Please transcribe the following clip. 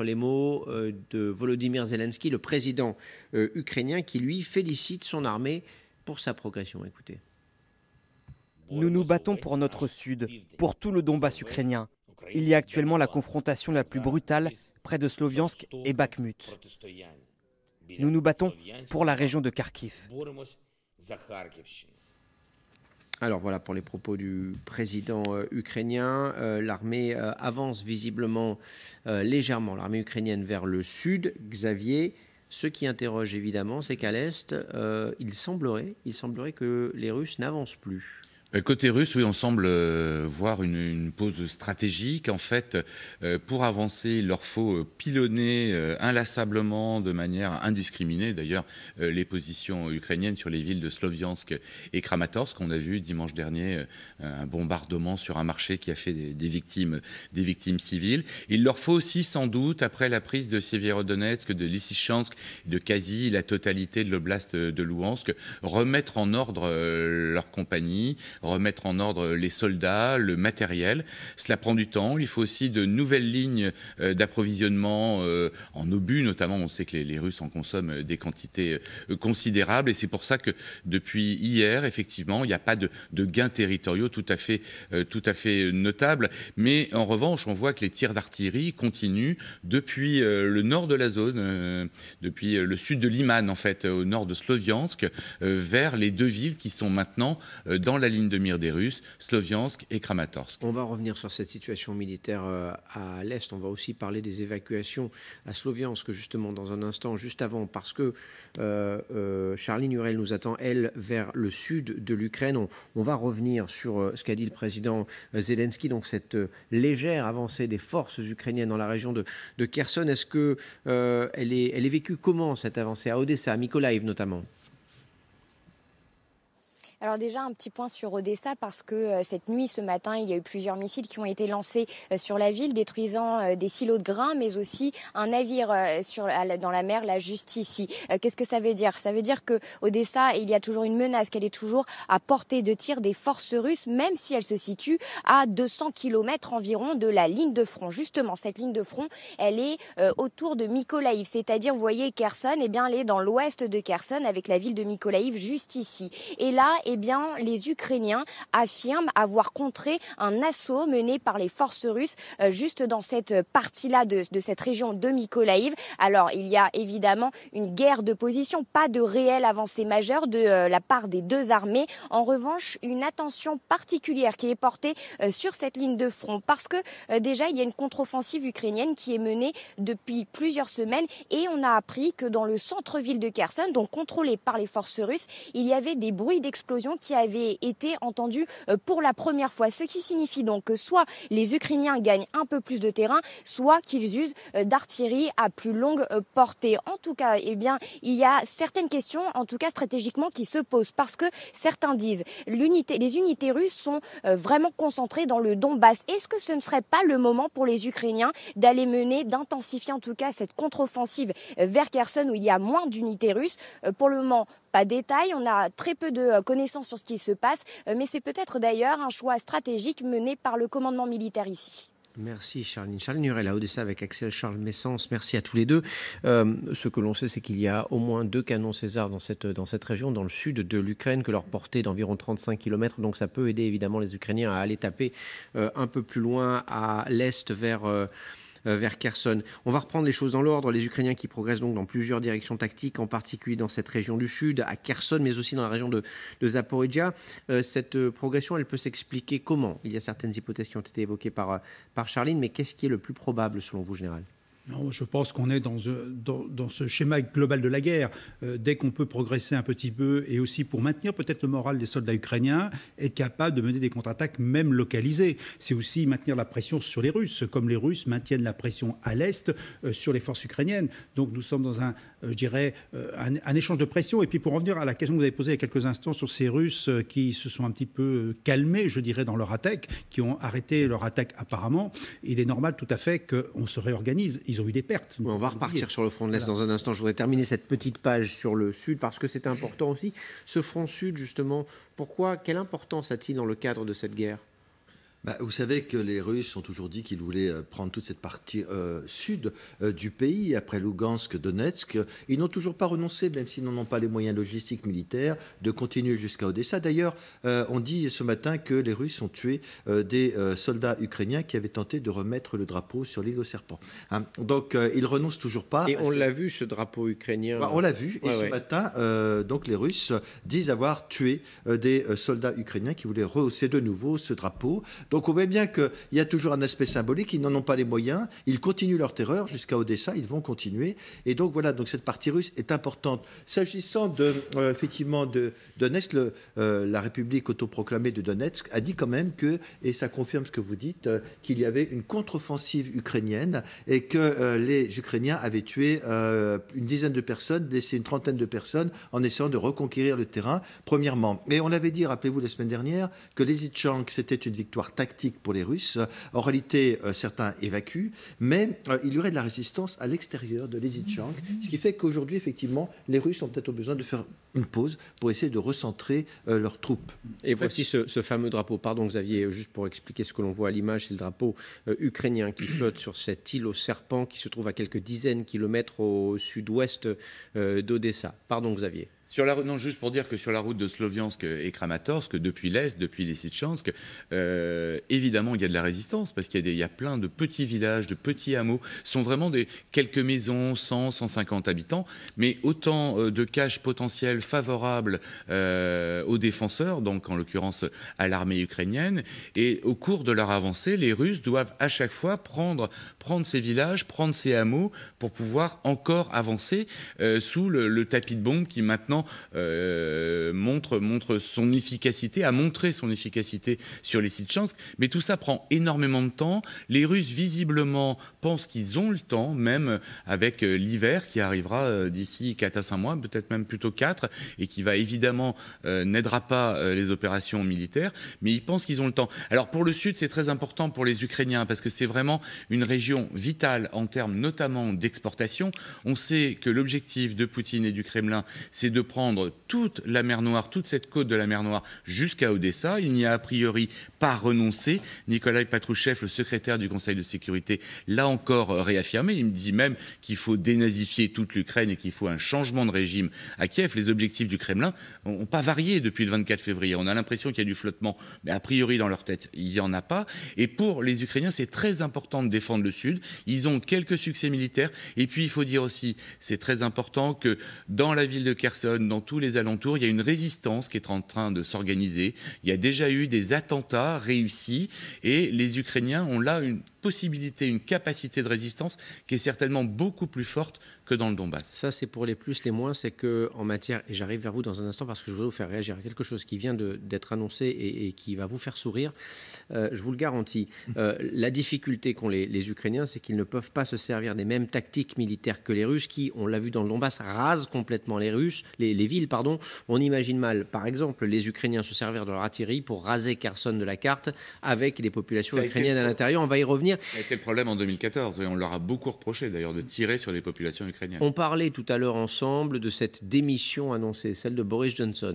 Les mots de Volodymyr Zelensky, le président ukrainien, qui lui félicite son armée pour sa progression. Écoutez. Nous nous battons pour notre sud, pour tout le Donbass ukrainien. Il y a actuellement la confrontation la plus brutale près de Sloviansk et Bakhmut. Nous nous battons pour la région de Kharkiv. Alors voilà pour les propos du président ukrainien. L'armée avance visiblement légèrement, l'armée ukrainienne vers le sud. Xavier, ce qui interroge évidemment, c'est qu'à l'est, il semblerait que les Russes n'avancent plus. Côté russe, oui, on semble voir une pause stratégique. En fait, pour avancer, il leur faut pilonner inlassablement, de manière indiscriminée, d'ailleurs, les positions ukrainiennes sur les villes de Sloviansk et Kramatorsk. On a vu dimanche dernier un bombardement sur un marché qui a fait des victimes civiles. Il leur faut aussi, sans doute, après la prise de Sévérodonetsk, de Lysychansk, de quasi la totalité de l'oblast de Louhansk, remettre en ordre leur compagnie, remettre en ordre les soldats, le matériel. Cela prend du temps. Il faut aussi de nouvelles lignes d'approvisionnement en obus, notamment. On sait que les Russes en consomment des quantités considérables. Et c'est pour ça que depuis hier, effectivement, il n'y a pas de gains territoriaux tout à fait notables. Mais en revanche, on voit que les tirs d'artillerie continuent depuis le nord de la zone, depuis le sud de Liman, en fait, au nord de Sloviansk, vers les deux villes qui sont maintenant dans la ligne de mire des Russes, Sloviansk et Kramatorsk. On va revenir sur cette situation militaire à l'est. On va aussi parler des évacuations à Sloviansk, justement, dans un instant, juste avant, parce que Charline Hurel nous attend, elle, vers le sud de l'Ukraine. On va revenir sur ce qu'a dit le président Zelensky, donc cette légère avancée des forces ukrainiennes dans la région de Kherson. Est-ce que elle est vécue comment, cette avancée, à Odessa, à Mykolaiv notamment? Alors déjà, un petit point sur Odessa, parce que cette nuit, ce matin, il y a eu plusieurs missiles qui ont été lancés sur la ville, détruisant des silos de grains, mais aussi un navire dans la mer, là, juste ici. Qu'est-ce que ça veut dire? Ça veut dire que Odessa, il y a toujours une menace, qu'elle est toujours à portée de tir des forces russes, même si elle se situe à 200 km environ de la ligne de front. Justement, cette ligne de front, elle est autour de Mykolaiv, c'est-à-dire, vous voyez, Kherson, eh bien, elle est dans l'ouest de Kherson, avec la ville de Mykolaiv juste ici. Et là, eh bien, les Ukrainiens affirment avoir contré un assaut mené par les forces russes juste dans cette partie-là de cette région de Mykolaiv. Alors, il y a évidemment une guerre de position, pas de réelle avancée majeure de la part des deux armées. En revanche, une attention particulière qui est portée sur cette ligne de front, parce que déjà, il y a une contre-offensive ukrainienne qui est menée depuis plusieurs semaines, et on a appris que dans le centre-ville de Kherson, donc contrôlé par les forces russes, il y avait des bruits d'explosion qui avaient été entendus pour la première fois. Ce qui signifie donc que soit les Ukrainiens gagnent un peu plus de terrain, soit qu'ils usent d'artillerie à plus longue portée. En tout cas, eh bien, il y a certaines questions, en tout cas stratégiquement, qui se posent, parce que certains disent les unités russes sont vraiment concentrées dans le Donbass. Est-ce que ce ne serait pas le moment pour les Ukrainiens d'intensifier en tout cas cette contre-offensive vers Kherson, où il y a moins d'unités russes? Pour le moment, pas de détails, on a très peu de connaissances sur ce qui se passe, mais c'est peut-être d'ailleurs un choix stratégique mené par le commandement militaire ici. Merci Charline. Charline Hurel à Odessa avec Axel Charles Messens. Merci à tous les deux. Ce que l'on sait, c'est qu'il y a au moins 2 canons César dans cette région, dans le sud de l'Ukraine, que leur portée d'environ 35 km. Donc ça peut aider évidemment les Ukrainiens à aller taper un peu plus loin à l'est vers Kherson. On va reprendre les choses dans l'ordre. Les Ukrainiens qui progressent donc dans plusieurs directions tactiques, en particulier dans cette région du sud, à Kherson, mais aussi dans la région de Zaporizhia. Cette progression, elle peut s'expliquer comment? Il y a certaines hypothèses qui ont été évoquées par Charline, mais qu'est-ce qui est le plus probable selon vous, général? Non, je pense qu'on est dans ce schéma global de la guerre. Dès qu'on peut progresser un petit peu, et aussi pour maintenir peut-être le moral des soldats ukrainiens, être capable de mener des contre-attaques même localisées. C'est aussi maintenir la pression sur les Russes, comme les Russes maintiennent la pression à l'Est sur les forces ukrainiennes. Donc nous sommes dans un échange de pression. Et puis pour revenir à la question que vous avez posée il y a quelques instants sur ces Russes qui se sont un petit peu calmés, je dirais, dans leur attaque, qui ont arrêté leur attaque apparemment, il est normal tout à fait qu'on se réorganise. Ils ont eu des pertes. On va repartir sur le front de l'Est dans un instant. Je voudrais terminer cette petite page sur le Sud parce que c'est important aussi. Ce front Sud, justement, quelle importance a-t-il dans le cadre de cette guerre? Vous savez que les Russes ont toujours dit qu'ils voulaient prendre toute cette partie sud du pays, après Lugansk, Donetsk. Ils n'ont toujours pas renoncé, même s'ils n'en ont pas les moyens logistiques militaires, de continuer jusqu'à Odessa. D'ailleurs, on dit ce matin que les Russes ont tué des soldats ukrainiens qui avaient tenté de remettre le drapeau sur l'île aux serpents. Hein. Donc, ils renoncent toujours pas. Et on l'a vu, ce drapeau ukrainien. On l'a vu. Et ce matin, donc les Russes disent avoir tué des soldats ukrainiens qui voulaient rehausser de nouveau ce drapeau. Donc on voit bien qu'il y a toujours un aspect symbolique, ils n'en ont pas les moyens, ils continuent leur terreur jusqu'à Odessa, ils vont continuer. Et donc voilà, donc cette partie russe est importante. S'agissant effectivement de Donetsk, la République autoproclamée de Donetsk a dit quand même que, et ça confirme ce que vous dites, qu'il y avait une contre-offensive ukrainienne et que les Ukrainiens avaient tué une dizaine de personnes, blessé une trentaine de personnes en essayant de reconquérir le terrain, premièrement. Et on l'avait dit, rappelez-vous, la semaine dernière, que Lysychansk, c'était une victoire tactique pour les Russes. En réalité, certains évacuent, mais il y aurait de la résistance à l'extérieur de Lysychansk, ce qui fait qu'aujourd'hui, effectivement, les Russes ont peut-être besoin de faire une pause pour essayer de recentrer leurs troupes. Et voici ce fameux drapeau. Pardon, Xavier, juste pour expliquer ce que l'on voit à l'image, c'est le drapeau ukrainien qui flotte sur cette île aux serpents qui se trouve à quelques dizaines de kilomètres au sud-ouest d'Odessa. Pardon, Xavier. Non, juste pour dire que sur la route de Sloviansk et Kramatorsk, depuis l'Est, depuis Lysychansk, évidemment, il y a de la résistance parce qu'il y a plein de petits villages, de petits hameaux. Ce sont vraiment quelques maisons, 100, 150 habitants, mais autant de caches potentielles favorables aux défenseurs, donc en l'occurrence à l'armée ukrainienne. Et au cours de leur avancée, les Russes doivent à chaque fois prendre ces villages, prendre ces hameaux pour pouvoir encore avancer sous le tapis de bombes qui maintenant montre son efficacité, a montré son efficacité sur Lysychansk, mais tout ça prend énormément de temps. Les Russes, visiblement, pensent qu'ils ont le temps, même avec l'hiver qui arrivera d'ici 4 à 5 mois, peut-être même plutôt 4, et qui va évidemment n'aidera pas les opérations militaires, mais ils pensent qu'ils ont le temps. Alors pour le Sud, c'est très important pour les Ukrainiens, parce que c'est vraiment une région vitale en termes notamment d'exportation. On sait que l'objectif de Poutine et du Kremlin, c'est de prendre toute la mer Noire, toute cette côte de la mer Noire jusqu'à Odessa. Il n'y a a priori pas renoncé. Nikolai Patrouchev, le secrétaire du Conseil de sécurité, l'a encore réaffirmé. Il me dit même qu'il faut dénazifier toute l'Ukraine et qu'il faut un changement de régime à Kiev. Les objectifs du Kremlin n'ont pas varié depuis le 24 février. On a l'impression qu'il y a du flottement, mais a priori dans leur tête, il n'y en a pas. Et pour les Ukrainiens, c'est très important de défendre le Sud. Ils ont quelques succès militaires. Et puis, il faut dire aussi, c'est très important que dans la ville de Kherson, dans tous les alentours, il y a une résistance qui est en train de s'organiser. Il y a déjà eu des attentats réussis et les Ukrainiens ont là une possibilité, une capacité de résistance qui est certainement beaucoup plus forte que dans le Donbass. Ça, c'est pour les plus, les moins, c'est qu'en matière, et j'arrive vers vous dans un instant parce que je voudrais vous faire réagir à quelque chose qui vient d'être annoncé et qui va vous faire sourire, je vous le garantis. La difficulté qu'ont les Ukrainiens, c'est qu'ils ne peuvent pas se servir des mêmes tactiques militaires que les Russes qui, on l'a vu dans le Donbass, rasent complètement les villes. On imagine mal, par exemple, les Ukrainiens se servir de leur artillerie pour raser Kherson de la carte avec les populations ukrainiennes à l'intérieur. On va y revenir. Ça a été le problème en 2014 et on leur a beaucoup reproché d'ailleurs de tirer sur les populations ukrainiennes. On parlait tout à l'heure ensemble de cette démission annoncée, celle de Boris Johnson.